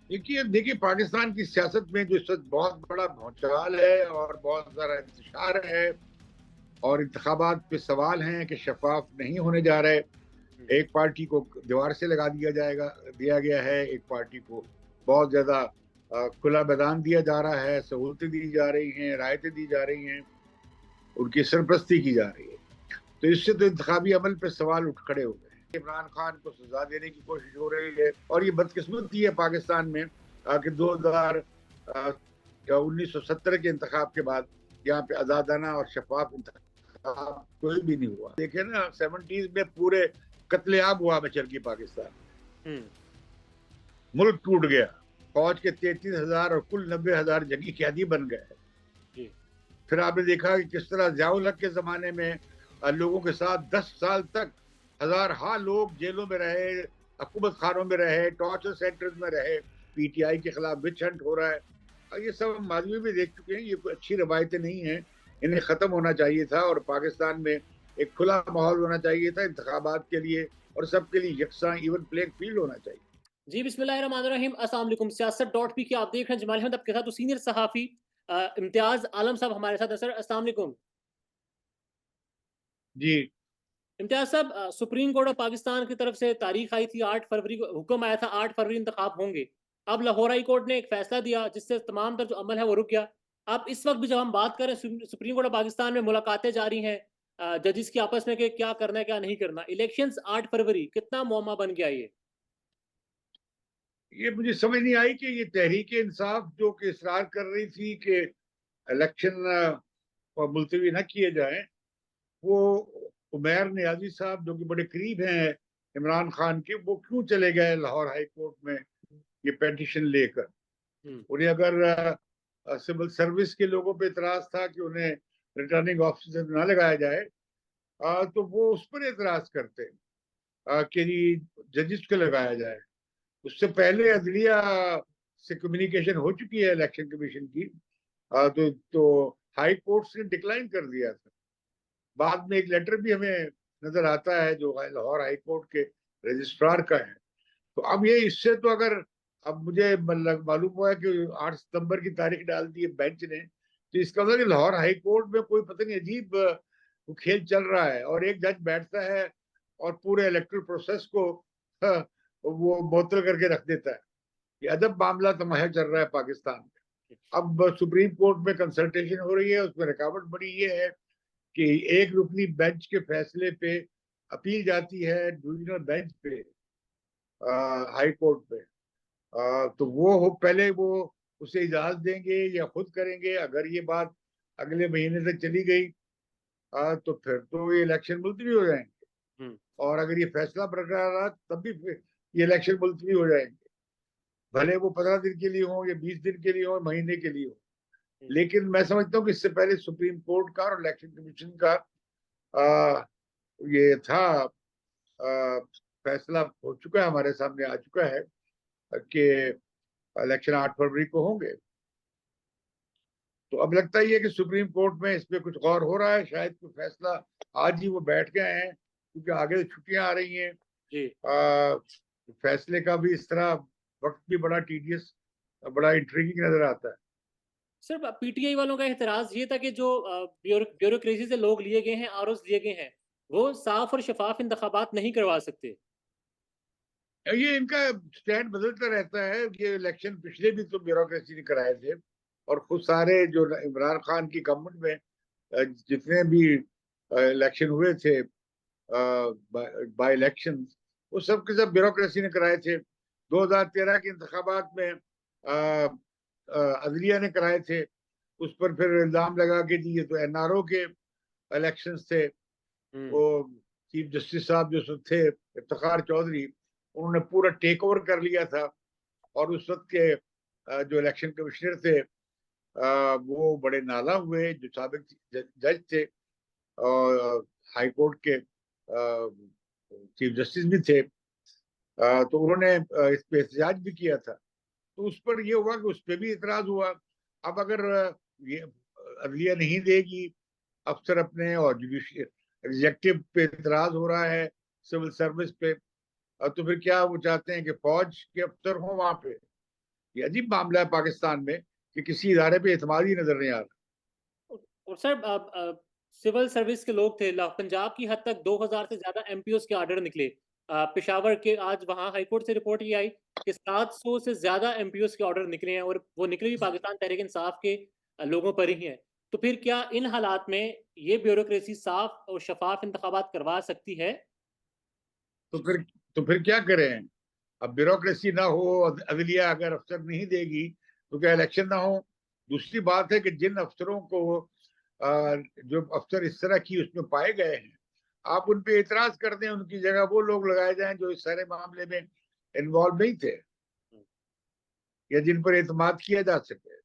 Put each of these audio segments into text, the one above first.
देखिए पाकिस्तान की सियासत में जो इस वक्त बहुत बड़ा भौचाल है और बहुत सारा इंतशार है और इंतखाबात पे सवाल हैं कि शफाफ नहीं होने जा रहे। एक पार्टी को दीवार से लगा दिया गया है, एक पार्टी को बहुत ज्यादा खुला मैदान दिया जा रहा है, सहूलतें दी जा रही हैं, रायतें दी जा रही हैं, उनकी सरपरस्ती की जा रही है। तो इससे तो इंतखाबी अमल पे सवाल उठ खड़े हो गए। इमरान खान को सजा देने की कोशिश हो रही है और ये बदकिस्मती है पाकिस्तान में कि 1970 के इंतखाब के बाद यहाँ पे आजादाना और शफाफ इंतखाब कोई भी नहीं हुआ। देखे ना, 70s में पूरे कत्लेआम हुआ मचल पाकिस्तान, मुल्क टूट गया, फौज के 33,000 और कुल 90,000 जंगी कैदी बन गए। फिर आपने देखा कि किस तरह जियाउल हक के जमाने में लोगों के साथ 10 साल तक हजार लोग जेलों में रहे, हुकूमत खानों में रहे, टॉर्चर सेंटर्स में रहे, पीटीआई के खिलाफ विच हंट हो रहा है। और ये सब हम माजी में भी देख चुके हैं। ये कोई अच्छी रवायतें नहीं है, इन्हें खत्म होना चाहिए था और पाकिस्तान में एक खुला माहौल होना चाहिए था इंतखाबात के लिए और सबके लिए यकसा इवन प्लेइंग फील्ड होना चाहिए। जी बिस्मिल्लाहिर्रहमानिर्रहीम, अस्सलाम वालेकुम। सियासत.पी के आप देख रहे हैं। जमाल अहमद आपके साथ सीनियर सहाफ़ी इम्तियाज़ आलम साहब हमारे साथ हैं। सर अस्सलाम वालेकुम। जी इम्तियाज़ साहब, सुप्रीम कोर्ट ऑफ पाकिस्तान की तरफ से तारीख आई थी 8 फरवरी को, हुक्म आया था 8 फरवरी इंतखाब होंगे। अब लाहौर हाई कोर्ट ने एक फैसला दिया जिससे तमाम तर जो अमल है वो रुक गया। अब इस वक्त भी जब हम बात करें सुप्रीम कोर्ट ऑफ पाकिस्तान में मुलाकातें जारी हैं जजिस की आपस में कि क्या करना है क्या नहीं करना। इलेक्शंस 8 फरवरी, कितना मुअम्मा बन गया ये मुझे समझ नहीं आई कि ये तहरीक इंसाफ जो कि इसरार कर रही थी कि इलेक्शन मुलतवी न किए जाएं, वो उमैर नियाजी साहब जो कि बड़े करीब हैं इमरान खान के, वो क्यों चले गए लाहौर हाई कोर्ट में ये पेटिशन लेकर। ये? उन्हें अगर सिविल सर्विस के लोगों पे इतराज था कि उन्हें रिटर्निंग ऑफिसर ना लगाया जाए, तो वो उस पर इतराज करते कि जजिस को लगाया जाए। उससे पहले अदलिया से कम्युनिकेशन हो चुकी है इलेक्शन कमीशन की। तो हाई कोर्ट ने डिक्लाइन कर दिया था। बाद में एक लेटर भी हमें नजर आता है जो लाहौर हाई कोर्ट के रजिस्ट्रार का है। तो अब ये इससे तो अगर अब मुझे मालूम हुआ है कि 8 सितंबर की तारीख डाल दी है बेंच ने, तो इसका मतलब कि लाहौर हाई कोर्ट में कोई पता नहीं अजीब वो खेल चल रहा है और एक जज बैठता है और पूरे इलेक्ट्रल प्रोसेस को वो मुअत्तल करके रख देता है। ये अदब मामला तमाशा चल रहा है पाकिस्तान में। अब सुप्रीम कोर्ट में कंसल्टेशन हो रही है, उसमें रुकावट बड़ी ये है कि एक रुकनी बेंच के फैसले पे अपील जाती है डिविजनल बेंच पे, हाई कोर्ट पे। तो वो हो पहले वो उसे इजाजत देंगे या खुद करेंगे। अगर ये बात अगले महीने तक चली गई तो फिर तो ये इलेक्शन मुलतवी हो जाएंगे और अगर ये फैसला बरकरार रहा तब भी फिर ये इलेक्शन मुलतवी हो जाएंगे, भले वो 15 दिन के लिए हो या 20 दिन के लिए हो, महीने के लिए हो। लेकिन मैं समझता हूँ कि इससे पहले सुप्रीम कोर्ट का और इलेक्शन कमीशन का आ, ये था फैसला हो चुका है, हमारे सामने आ चुका है कि इलेक्शन 8 फरवरी को होंगे। तो अब लगता ही है कि सुप्रीम कोर्ट में इस पे कुछ गौर हो रहा है, शायद कोई फैसला आज ही वो बैठ गए हैं क्योंकि आगे तो छुट्टियां आ रही हैं। जी। आ, फैसले का भी इस तरह वक्त भी बड़ा टीडियस, बड़ा इंट्रिगिंग नजर आता है। सिर्फ पीटीआई वालों का एतराज ये था कि जो ब्यूरोक्रेसी से लोग लिए गए हैं, आरओज लिए गए हैं, वो साफ और शफाफ इंतखाबात नहीं करवा सकते। ये इनका स्टैंड बदलता रहता है। ये इलेक्शन पिछले भी तो ब्यूरोक्रेसी ने कराए थे और खुद सारे जो इमरान खान की गवर्नमेंट में जितने भी इलेक्शन हुए थे, बाई इलेक्शन, वो सब के सब ब्यूरोक्रेसी ने कराए थे। 2013 के इंतखाबात में अदलिया ने कराए थे। उस पर फिर इल्जाम लगा के जी ये तो एनआरओ के इलेक्शंस थे। हम्म। वो चीफ जस्टिस साहब जो थे इफ्तिखार चौधरी, उन्होंने पूरा टेक ओवर कर लिया था और उस वक्त के जो इलेक्शन कमिश्नर थे वो बड़े नाला हुए, जो साबिक जज थे और हाई कोर्ट के चीफ जस्टिस भी थे। तो उन्होंने इस पे एहतजाज भी किया था। तो उस पर ये हुआ कि उस पर भी इतराज हुआ। अब अगर ये अदलिया नहीं देगी अफसर अपने और जुडिशियल एग्जेक्टिव पे इतराज हो रहा है सिविल सर्विस पे, तो फिर क्या वो चाहते हैं कि फौज के अफसर हों वहां पे। ये अजीब मामला है पाकिस्तान में कि किसी इदारे पे एतमाद ही नजर नहीं आ रहा। और सर सिविल सर्विस के लोग थे, पंजाब की हद तक 2000 से ज्यादा एमपीओस के ऑर्डर निकले। पेशावर के आज वहां हाईकोर्ट से रिपोर्ट ये आई कि 700 से ज्यादा एमपीओस के ऑर्डर निकले हैं, और वो निकले भी पाकिस्तान तहरीक इंसाफ के लोगों पर ही हैं। तो फिर क्या इन हालात में ये ब्यूरोक्रेसी साफ और शफाफ इंतखाबात करवा सकती है? तो फिर तो फिर क्या करें? अब ब्यूरोक्रेसी ना हो, अदलिया अगर अफसर नहीं देगी तो क्या इलेक्शन ना हो? दूसरी बात है कि जिन अफसरों को जो अफसर इस तरह की उसमें पाए गए हैं, आप उन पे इतराज कर दें, उनकी जगह वो लोग लगाए जाएं जो इस सारे मामले में इन्वॉल्व नहीं थे या जिन पर एतमाद किया जा सके।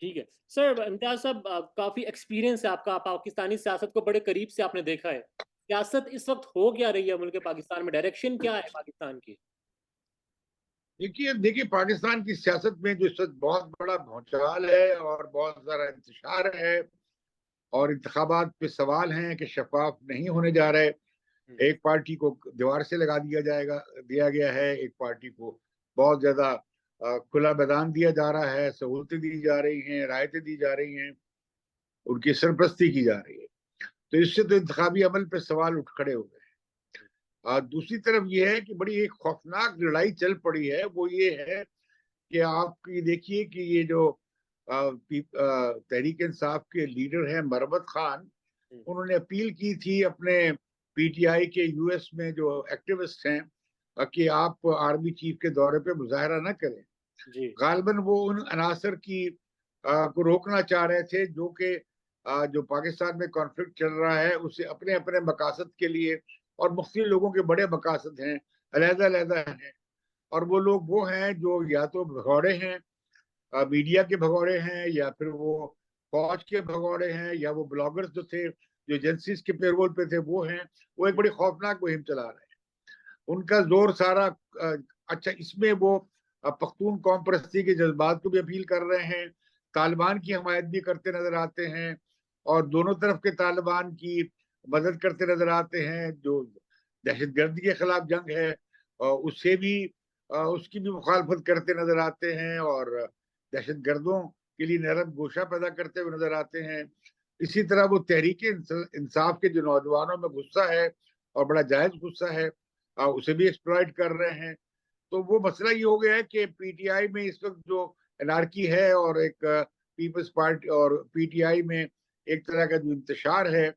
ठीक है सर। इम्तियाज साहब, काफी एक्सपीरियंस है आपका, पाकिस्तानी सियासत को बड़े करीब से आपने देखा है। सियासत इस वक्त हो क्या रही है मुल्क पाकिस्तान में? डायरेक्शन क्या है पाकिस्तान की? देखिए देखिए पाकिस्तान की सियासत में जो इस वक्त बहुत बड़ा भौचाल है और बहुत सारा इंतशार है और इंतखाबात पे सवाल हैं कि शफाफ नहीं होने जा रहे। एक पार्टी को दीवार से लगा दिया गया है, एक पार्टी को बहुत ज्यादा खुला मैदान दिया जा रहा है, सहूलतें दी जा रही हैं, रायतें दी जा रही हैं, उनकी सरपरस्ती की जा रही है। तो इससे तो इंतखाबी अमल पे सवाल उठ खड़े हो गए। दूसरी तरफ ये है कि बड़ी एक खौफनाक लड़ाई चल पड़ी है, वो ये है कि आप ये देखिए कि ये जो तहरीक इंसाफ के लीडर हैं मरबत खान, उन्होंने अपील की थी अपने पीटीआई के यूएस में जो एक्टिविस्ट हैं कि आप आर्मी चीफ के दौरे पे मुजाहरा न करें। जी गालबन वो उन अनासर की को रोकना चाह रहे थे जो कि जो पाकिस्तान में कॉन्फ्लिक्ट चल रहा है उसे अपने अपने मकासद के लिए, और मुख्तलिफ लोगों के बड़े मकासद हैं, अलहदा अलहदा हैं, और वो लोग वो हैं जो या तो भगौड़े हैं, मीडिया के भगौड़े हैं, या फिर वो फौज के भगौड़े हैं, या वो ब्लॉगर्स जो थे जो एजेंसीज के पेरोल पे थे वो हैं। वो एक बड़ी खौफनाक मुहिम चला रहे हैं। उनका जोर सारा अच्छा इसमें वो पख्तून कौम परस्ती के जज्बात को भी अपील कर रहे हैं, तालिबान की हमायत भी करते नजर आते हैं, और दोनों तरफ के तालिबान की मदद करते नजर आते हैं। जो दहशतगर्दी के खिलाफ जंग है उससे भी उसकी भी मुखालफत करते नजर आते हैं, और दहशतगर्दों के लिए नरम गोशा पैदा करते हुए नजर आते हैं। इसी तरह वो तहरीक इंसाफ के जो नौजवानों में गुस्सा है और बड़ा जायज गुस्सा है, उसे भी एक्सप्लॉइट कर रहे हैं। तो वो मसला ये हो गया है कि पीटीआई में इस वक्त जो एनार्की है और एक पीपल्स पार्टी और पीटीआई में एक तरह का जो इंतशार है,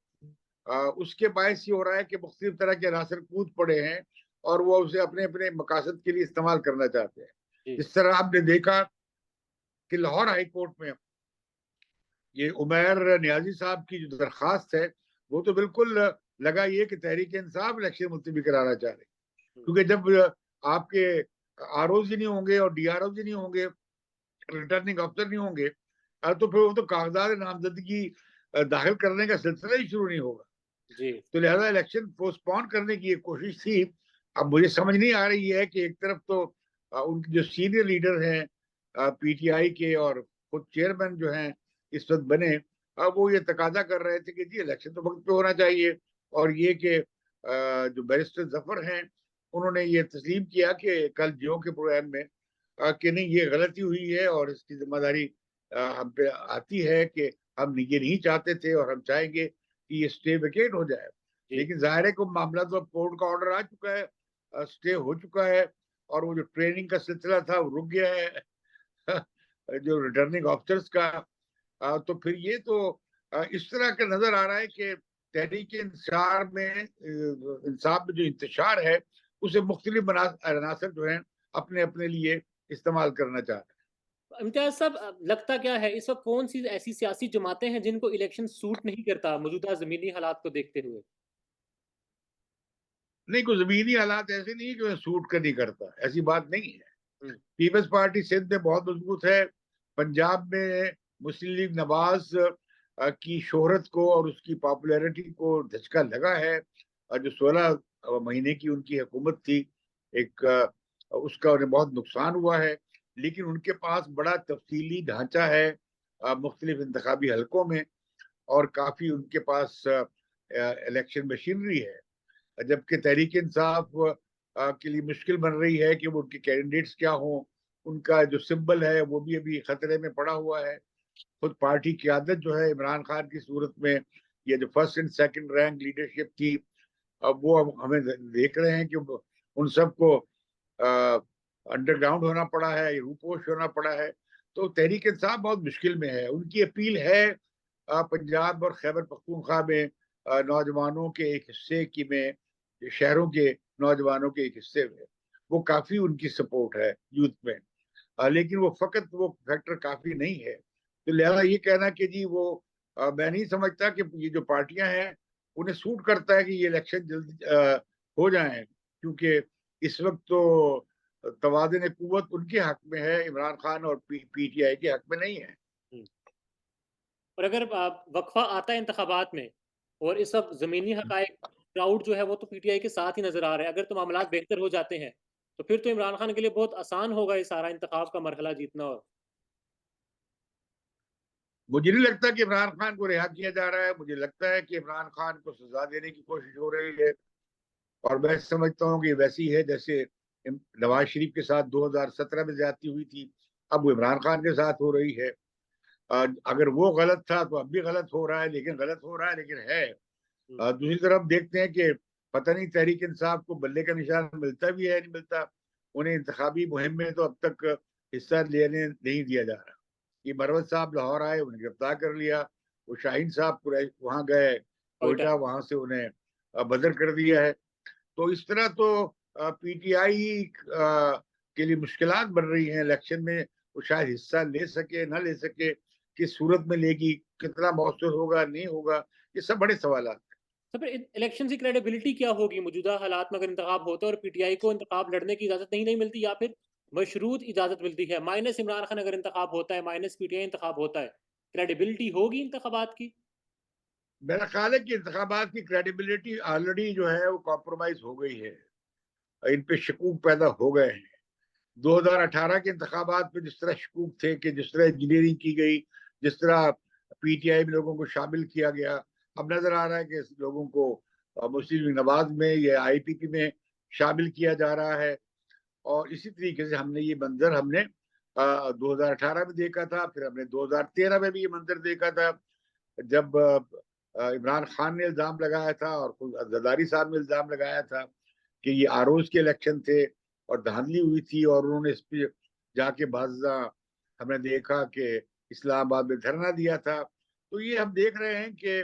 उसके बायस ये हो रहा है कि मुख्तलिफ तरह के अनासर कूद पड़े हैं और वो उसे अपने अपने मकासद के लिए इस्तेमाल करना चाहते हैं। जी इस तरह आपने देखा कि लाहौर हाई कोर्ट में ये उमैर नियाजी साहब की जो दरखास्त है, वो तो बिल्कुल लगा ये कि तहरीक इंसाफ इलेक्शन मुलतवी कराना चाह रही, क्योंकि जब आपके आरओज ही नहीं होंगे और डीआरओज ही नहीं होंगे, रिटर्निंग अफसर नहीं होंगे, तो फिर वो तो कागजात नामजदगी दाखिल करने का सिलसिला ही शुरू नहीं होगा। जी तो लिहाजा इलेक्शन पोस्टपोन करने की एक कोशिश थी। अब मुझे समझ नहीं आ रही है कि एक तरफ तो उनके जो सीनियर लीडर हैं पीटीआई के और खुद चेयरमैन जो हैं इस वक्त बने, अब वो ये तकाजा कर रहे थे कि जी इलेक्शन तो वक्त पे होना चाहिए, और ये कि जो बैरिस्टर जफर हैं उन्होंने ये तस्लीम किया कि कल जियो के प्रोग्राम में कि नहीं ये गलती हुई है और इसकी जिम्मेदारी हम पे आती है कि हम ये नहीं चाहते थे और हम चाहेंगे कि ये स्टे वेकेट हो जाए। जी लेकिन जाहिर है को मामला तो अब कोर्ट का ऑर्डर आ चुका है, स्टे हो चुका है, और वो जो ट्रेनिंग का सिलसिला था वो रुक गया है जो रिटर्निंग ऑफिसर्स का। तो फिर ये तो इस तरह का नजर आ रहा है कि तहरीक इंसाफ में जो इंतशार है उसे मुख्तलिफ अनासर जो है अपने अपने लिए इस्तेमाल करना चाह रहे हैं। इम्तियाज साहब, लगता क्या है इस वक्त कौन सी ऐसी सियासी जमातें हैं जिनको इलेक्शन सूट नहीं करता मौजूदा जमीनी हालात को देखते हुए? नहीं, कोई जमीनी हालात ऐसे नहीं है कि सूट कर नहीं करता, ऐसी बात नहीं है। हम्म, पीपल्स पार्टी सिंध में बहुत मजबूत है। पंजाब में मुस्लिम लीग नवाज की शोहरत को और उसकी पॉपुलैरिटी को धचका लगा है। जो 16 महीने की उनकी हुकूमत थी, एक उसका उन्हें बहुत नुकसान हुआ है। लेकिन उनके पास बड़ा तफसीली ढांचा है मुख्तलिफ इंतखाबी हलकों में, और काफी उनके पास इलेक्शन मशीनरी है। जबकि तहरीक इंसाफ के लिए मुश्किल बन रही है कि वो उनके कैंडिडेट्स क्या हों, उनका जो सिंबल है वो भी अभी खतरे में पड़ा हुआ है। खुद पार्टी क़यादत जो है इमरान खान की सूरत में, ये जो first and second rank leadership थी, अब वो अब हमें देख रहे हैं कि उन सबको अंडरग्राउंड होना पड़ा है, रूपोश होना पड़ा है। तो तहरीक इंसाफ बहुत मुश्किल में है। उनकी अपील है पंजाब और खैबर पख्तूनख्वा में नौजवानों के एक हिस्से की में, शहरों के नौजवानों के एक हिस्से में, वो काफी उनकी सपोर्ट है यूथ में। लेकिन वो फकत वो फैक्टर काफी नहीं है। तो लिहाजा ये कहना कि जी वो मैं नहीं समझता कि ये जो पार्टियां हैं उन्हें सूट करता है कि ये इलेक्शन जल्दी हो जाएं, क्योंकि इस वक्त तो तवाज़ुन कुव्वत उनके हक में है, इमरान खान और पीटीआई के हक में नहीं है। हुँ। और अगर वक़्फ़ा आता है इंतख़ाबात में और इस वक़्त ज़मीनी हक़ाइक़ क्राउड जो है वो तो पीटीआई के साथ ही नज़र आ रहा है। अगर तो मामलात बेहतर हो जाते हैं, तो फिर तो इमरान खान के लिए बहुत आसान होगा ये सारा इंतख़ाब का मरहला जीतना और मुझे नहीं लगता कि इमरान खान को रिहा किया जा रहा है। मुझे लगता है कि इमरान खान को सजा देने की कोशिश हो रही है, और मैं समझता हूँ कि वैसी है जैसे नवाज शरीफ के साथ 2017 में ज्यादती हुई थी, अब वो इमरान खान के साथ हो रही है। अगर वो गलत था तो अब भी गलत हो रहा है, लेकिन गलत हो रहा है लेकिन है। हुँ। दूसरी तरफ देखते हैं कि पता नहीं तहरीक इंसाफ को बल्ले का निशान मिलता भी है नहीं मिलता। उन्हें इंतखाबी मुहिम में तो अब तक हिस्सा लेने नहीं दिया जा रहा। ये मरवत साहब लाहौर आए, उन्हें गिरफ्तार कर लिया। वो शाहीन साहब वहां गए क्वेटा। कोयटा, वहां से उन्हें बदर कर दिया है। तो इस तरह तो पीटीआई के लिए मुश्किलात बन रही हैं इलेक्शन में। वो शायद हिस्सा ले सके ना ले सके, किस सूरत में लेगी, कितना मौसर होगा नहीं होगा, ये सब बड़े सवाल। तो फिर इलेक्शन की क्रेडिबिलिटी क्या होगी मौजूदा हालात में अगर इंतखाब होता है और पीटीआई को इंतखाब लड़ने की इजाज़त नहीं मिलती या फिर मशरूत इजाज़त मिलती है, माइनस इमरान खान अगर इंतखाब होता है, माइनस पीटीआई इंतखाब होता है, क्रेडिबिलिटी होगी इंतखाबात की? मेरा ख्याल है कि इंतखाबात की क्रेडिबिलिटी ऑलरेडी जो है वो कॉम्प्रोमाइज हो गई है। इन पे शकूक पैदा हो गए हैं। 2018 के इंतखाबात पे जिस तरह शकूक थे, कि जिस तरह इंजीनियरिंग की गई, जिस तरह पीटीआई में लोगों को शामिल किया गया, अब नजर आ रहा है कि लोगों को मुस्लिम लीग नवाज में या आईपीपी में शामिल किया जा रहा है। और इसी तरीके से हमने ये मंजर 2018 में देखा था, फिर हमने 2013 में भी ये मंजर देखा था, जब इमरान खान ने इल्ज़ाम लगाया था और खुद जरदारी साहब ने इल्ज़ाम लगाया था कि ये आरोज़ के इलेक्शन थे और धांधली हुई थी, और उन्होंने इस पे जाके बाज़ा हमने देखा कि इस्लामाबाद में धरना दिया था। तो ये हम देख रहे हैं कि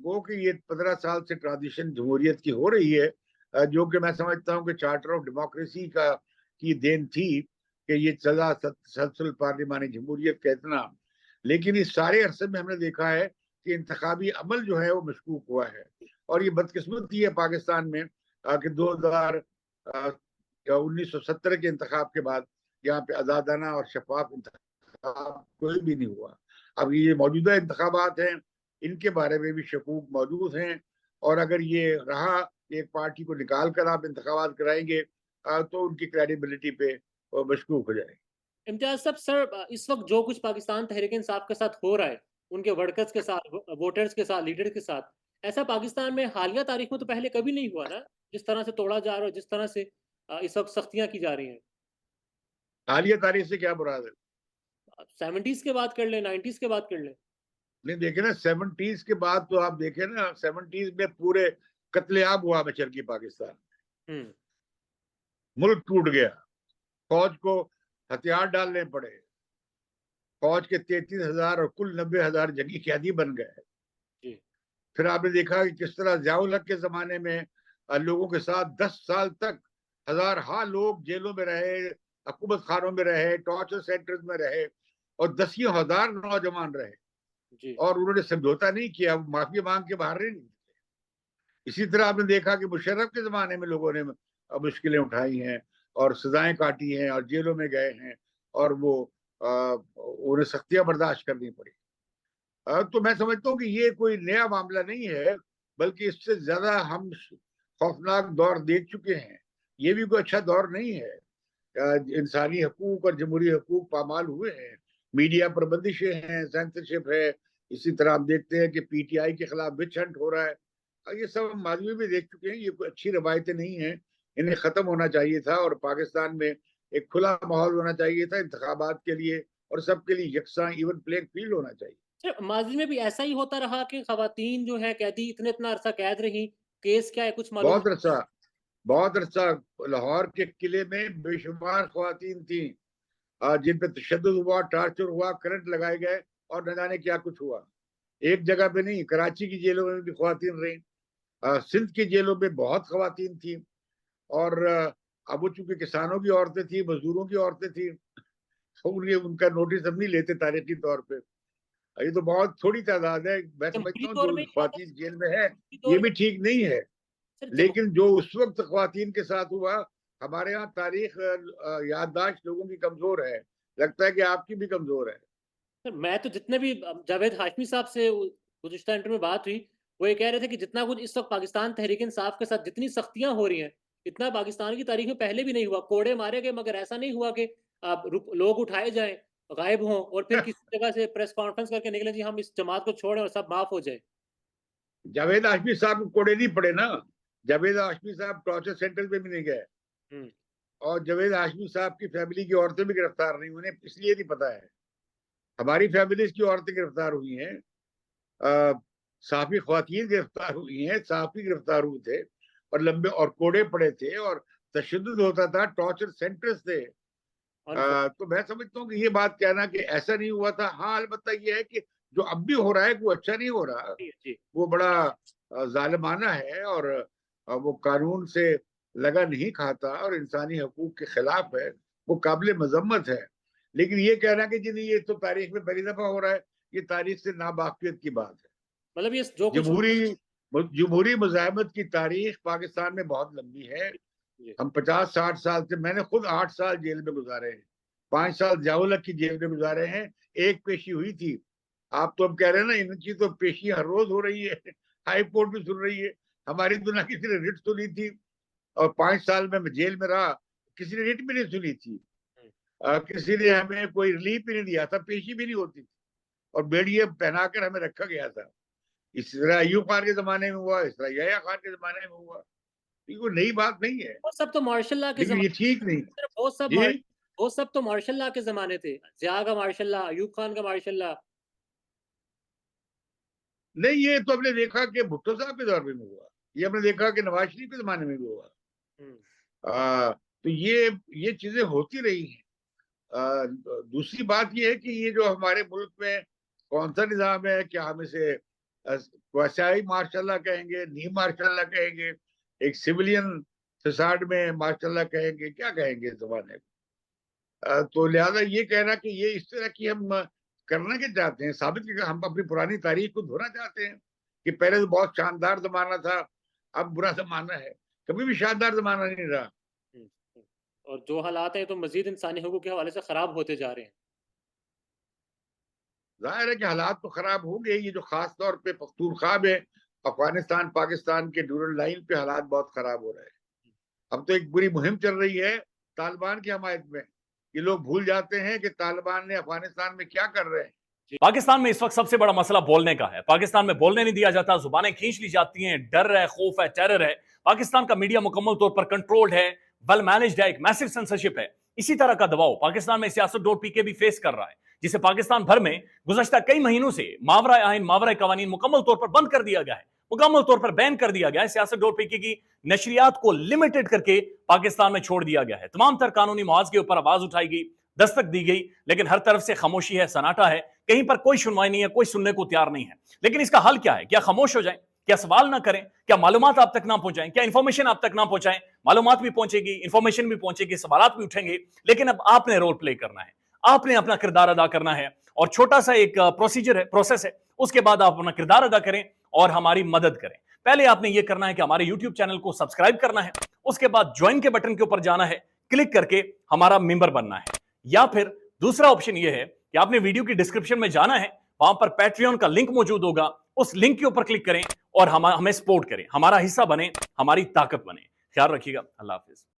वो कि ये 15 साल से ट्रांजिशन जमहूरियत की हो रही है, जो कि मैं समझता हूँ कि चार्टर ऑफ डेमोक्रेसी का की देन थी कि ये चला तसलसल पार्लिमानी जमहूरियत का इतना। लेकिन इस सारे अरसे में हमने देखा है कि इंतखाबी अमल जो है वो मशकूक हुआ है। और ये बदकिस्मती है पाकिस्तान में कि 1970 के इंतखाब के बाद यहाँ पे आज़ादाना और शफाफ इंतखाब कोई भी नहीं हुआ। अब ये मौजूदा इंतखाबात हैं, इनके बारे में भी शकूक मौजूद हैं, और अगर ये रहा एक पार्टी को निकाल कर आप इंतखाबात कराएंगे तो उनकी क्रेडिबिलिटी पे मशकूक हो जाएगी। इम्तियाज़ साहब सर इस वक़्त जो कुछ पाकिस्तान तहरीक-ए-इंसाफ के साथ हो रहा है, उनके वर्कर्स के साथ, वोटर्स के साथ, लीडर के साथ, ऐसा पाकिस्तान में हालिया तारीख में तो पहले कभी नहीं हुआ ना? जिस तरह से तोड़ा जा रहा है, जिस तरह से इस वक़्त सख्तियाँ की जा रही हैं। हालिया तारीख से क्या मुराद है? 70s के बात कर लें, 90s के बात कर लें। नहीं देखे ना, 70s के बाद तो आप देखे ना, 70s में पूरे कत्लेआम हुआ मचरकी पाकिस्तान। हुँ। मुल्क टूट गया, फौज को हथियार डालने पड़े, फौज के 33,000 और कुल 90,000 जंगी कैदी बन गए। जी। फिर आपने देखा कि किस तरह ज़ियाउल हक के ज़माने में लोगों के साथ 10 साल तक हजार हा लोग जेलों में रहे, हुकूमत खानों में रहे, टॉर्चर सेंटर्स में रहे, और दसियों हजार नौजवान रहे, जी। और उन्होंने समझौता नहीं किया, माफी मांग के बाहर नहीं निकले। इसी तरह आपने देखा कि मुशर्रफ के ज़माने में लोगों ने मुश्किलें उठाई हैं और सजाएं काटी हैं और जेलों में गए हैं, और वो उन्हें सख्तियां बर्दाश्त करनी पड़ी। तो मैं समझता हूँ कि ये कोई नया मामला नहीं है, बल्कि इससे ज़्यादा हम खौफनाक दौर देख चुके हैं। ये भी कोई अच्छा दौर नहीं है। इंसानी हकूक और जमहूरी हकूक पामाल हुए हैं, मीडिया पर बंदिशें हैं, सेंसरशिप है। इसी तरह हम देखते हैं कि पीटीआई के खिलाफ विच हंट हो रहा है। ये सब हम माज़ी में भी देख चुके हैं, ये कोई अच्छी रवायतें नहीं हैं, इन्हें ख़त्म होना चाहिए था। और पाकिस्तान में एक खुला माहौल होना चाहिए था इंतखाबात के लिए, और सबके लिए यकसा इवन प्लेइंग फील्ड होना चाहिए। अच्छा, माज़ी में भी ऐसा ही होता रहा कि ख़वातीन जो हैं कैदी इतना अरसा कैद रहीं, केस क्या है कुछ मालूम? बहुत अरसा बहुत अरसा लाहौर के किले में बेशुमार ख़वातीन थी, जिन पे तशद्दुद हुआ, टॉर्चर हुआ, करंट लगाए गए और न जाने क्या कुछ हुआ। एक जगह पे नहीं, कराची की जेलों में भी ख़वातीन रहीं, सिंध की जेलों में बहुत ख़वातीन थी, और अब वो चूंकि किसानों की औरतें थी, मजदूरों की औरतें थी, तो उनका नोटिस हम नहीं लेते तारीखी तौर पे। ये तो बहुत थोड़ी तादाद है। मैं जमहूरी समझता हूँ दौर जो में क्या था? ख़वातीन जेल में है जमहूरी ये दौर में भी ठीक नहीं है, सर लेकिन जो उस वक्त ख़वातीन के साथ हुआ, हमारे यहाँ तारीख याददाश्त लोगों की कमजोर है, लगता है कि आपकी भी कमजोर है। सर मैं तो जितने भी जावेद हाशमी साहब से गुज़िश्ता इंटरव्यू में बात हुई, वो ये कह रहे थे कि जितना कुछ इस वक़्त पाकिस्तान तहरीक-ए-इंसाफ के साथ जितनी सख्तियाँ हो रही हैं, इतना पाकिस्तान की तारीख में पहले भी नहीं हुआ। कोड़े मारे गए मगर ऐसा नहीं हुआ कि लोग उठाए जाएँ, गायब हों और फिर किसी जगह से प्रेस कॉन्फ्रेंस करके निकले जी हम इस जमात को छोड़ें और सब माफ़ हो जाए। जावेद हाशमी साहब को कोड़े नहीं पड़े ना, जावेद हाशमी साहब टॉर्चर सेंटर पे भी नहीं गए, हुँ। और जावेद हाशमी साहब की फैमिली की औरतें भी गिरफ्तार नहीं, उन्हें इसलिए नहीं पता है। हमारी फैमिलीज की औरतें गिरफ्तार हुई हैं, साफी ख्वातीन गिरफ्तार हुई हैं, साफी गिरफ्तार हुए थे, और लंबे और कोड़े पड़े थे, और तशद्दुद होता था, टॉर्चर सेंटर्स थे। तो मैं समझता हूँ कि ये बात कहना कि ऐसा नहीं हुआ था, हाँ अलबत्ता ये है कि जो अब भी हो रहा है वो अच्छा नहीं हो रहा, जी, जी। वो बड़ा जालिमाना है, और वो कानून से लगा नहीं खाता और इंसानी हकूक के खिलाफ है, वो काबिल मजम्मत है। लेकिन ये कहना कि जी नहीं ये तो तारीख में पहली दफा हो रहा है, ये तारीख से नावाकियत की बात है। मतलब ये जो कुछ जमहूरी जमहूरी मुजाहमत की तारीख पाकिस्तान में बहुत लंबी है। जी, हम 50-60 साल से, मैंने खुद 8 साल जेल में गुजारे हैं, 5 साल जाउलक की जेल में गुजारे हैं। एक पेशी हुई थी, आप तो अब कह रहे हैं ना इनकी तो पेशी हर रोज हो रही है, हाई कोर्ट भी सुन रही है। हमारी दुनिया किसी ने रिट सुनी थी, और 5 साल में मैं जेल में रहा, किसी ने रिट भी नहीं सुनी थी, किसी ने हमें कोई रिलीफ भी नहीं दिया था, पेशी भी नहीं होती थी, और बेड़िए पहनाकर हमें रखा गया था। इस तरह अयूब खान के जमाने में हुआ, इस तरह यहया खान के जमाने में हुआ, ये कोई नई बात नहीं है, वो सब तो मार्शल लॉ के लेकिन ये ज़माने ठीक नहीं। सर जी वो सब तो मार्शल लॉ के ज़माने थे। ज़िया का मार्शल लॉ, अयूब खान का मार्शल लॉ। नहीं, ये तो हमने देखा कि भुट्टो साहब के दौर में भी हुआ, ये हमने देखा कि नवाज शरीफ के जमाने में भी हुआ। हुँ। तो ये चीजें होती रही हैं। दूसरी बात ये है कि ये जो हमारे मुल्क में कौन सा निजाम है, क्या हम इसे वैसाई मार्शल कहेंगे, नी मार्शल कहेंगे, एक सिविलियन फिसाड में मार्शल कहेंगे, क्या कहेंगे इस जमाने में। तो लिहाजा ये कहना कि ये इस तरह की हम करना क्या चाहते हैं, साबित हम अपनी पुरानी तारीख को धोना चाहते हैं कि पहले तो बहुत शानदार जमाना था, अब बुरा जमाना है। कभी भी शानदार जमाना नहीं रहा। हुँ, हुँ। और जो हालात हैं ये तो मज़ीद इंसानी हकूक़ के हवाले से ख़राब होते जा रहे हैं। जाहिर है कि हालात तो खराब होंगे, ये जो खास तौर पे पख्तूनख्वा में अफगानिस्तान पाकिस्तान के ड्यूरल लाइन पे हालात बहुत खराब हो रहे हैं। अब तो एक बुरी मुहिम चल रही है तालिबान की हमायत में, ये लोग भूल जाते हैं कि तालिबान ने अफगानिस्तान में क्या कर रहे हैं। पाकिस्तान में इस वक्त सबसे बड़ा मसला बोलने का है। पाकिस्तान में बोलने नहीं दिया जाता, जुबानें खींच ली जाती हैं, डर है, खौफ है, टेरर है। पाकिस्तान का मीडिया मुकम्मल तौर पर कंट्रोल्ड है, वेल मैनेज्ड है, एक मैसिव सेंसरशिप है। इसी तरह का दबाव पाकिस्तान में सियासतदोन भी फेस कर रहा है, जिसे पाकिस्तान भर में गुज़श्ता कई महीनों से मावरा आइन, मावरा कवानीन मुकम्मल तौर पर बंद कर दिया गया है, मुकम्मल तौर पर बैन कर दिया गया है। सियासतदोन की नशरियात को लिमिटेड करके पाकिस्तान में छोड़ दिया गया है। तमाम तर कानूनी मुआवजे के ऊपर आवाज उठाई गई, दस्तक दी गई, लेकिन हर तरफ से खामोशी है, सन्नाटा है, कहीं पर कोई सुनवाई नहीं है, कोई सुनने को तैयार नहीं है। लेकिन इसका हल क्या है? क्या खामोश हो जाएं? क्या सवाल ना करें? क्या मालूमात आप तक ना पहुंचाएं? क्या इंफॉर्मेशन आप तक ना पहुंचाएं? मालूमात भी पहुंचेगी, इंफॉर्मेशन भी पहुंचेगी, सवाल भी उठेंगे, लेकिन अब आपने रोल प्ले करना है, आपने अपना किरदार अदा करना है। और छोटा सा एक प्रोसीजर है, प्रोसेस है, उसके बाद आप अपना किरदार अदा करें और हमारी मदद करें। पहले आपने यह करना है कि हमारे यूट्यूब चैनल को सब्सक्राइब करना है, उसके बाद ज्वाइन के बटन के ऊपर जाना है, क्लिक करके हमारा मेंबर बनना है। या फिर दूसरा ऑप्शन यह है कि आपने वीडियो की डिस्क्रिप्शन में जाना है, वहां पर पैट्रियन का लिंक मौजूद होगा, उस लिंक के ऊपर क्लिक करें और हमें सपोर्ट करें, हमारा हिस्सा बने, हमारी ताकत बने। ख्याल रखिएगा। अल्लाह हाफिज।